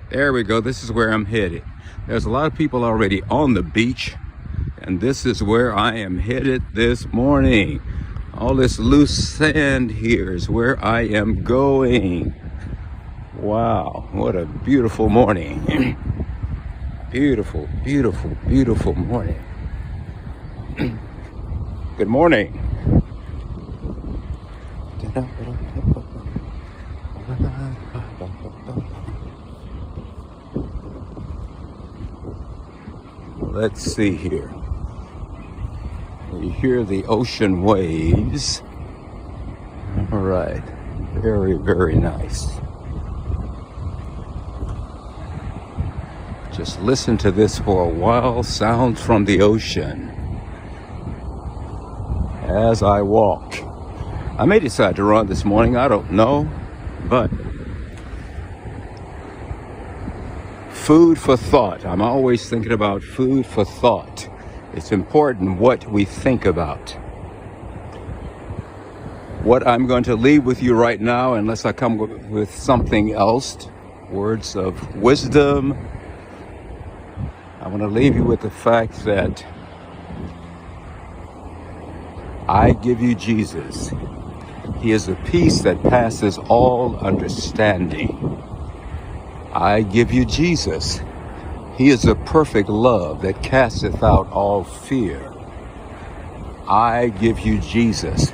There we go. This is where I'm headed. There's a lot of people already on the beach, and this is where I am headed this morning. All this loose sand here is where I am going. Wow, what a beautiful morning. Beautiful, beautiful, beautiful morning. Good morning. Let's see here. You hear the ocean waves. All right. Very, very nice. Just listen to this for a while. Sounds from the ocean. As I walk. I may decide to run this morning. I don't know. But food for thought. I'm always thinking about food for thought. It's important what we think about. What I'm going to leave with you right now, unless I come with something else, words of wisdom, I want to leave you with the fact that I give you Jesus. He is a peace that passes all understanding. I give you Jesus. He is a perfect love that casteth out all fear. I give you Jesus.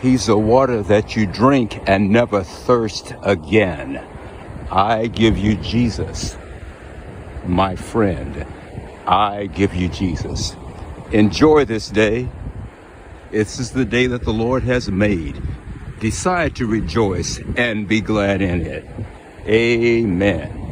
He's a water that you drink and never thirst again. I give you Jesus. My friend, I give you Jesus. Enjoy this day. This is the day that the Lord has made. Decide to rejoice and be glad in it. Amen.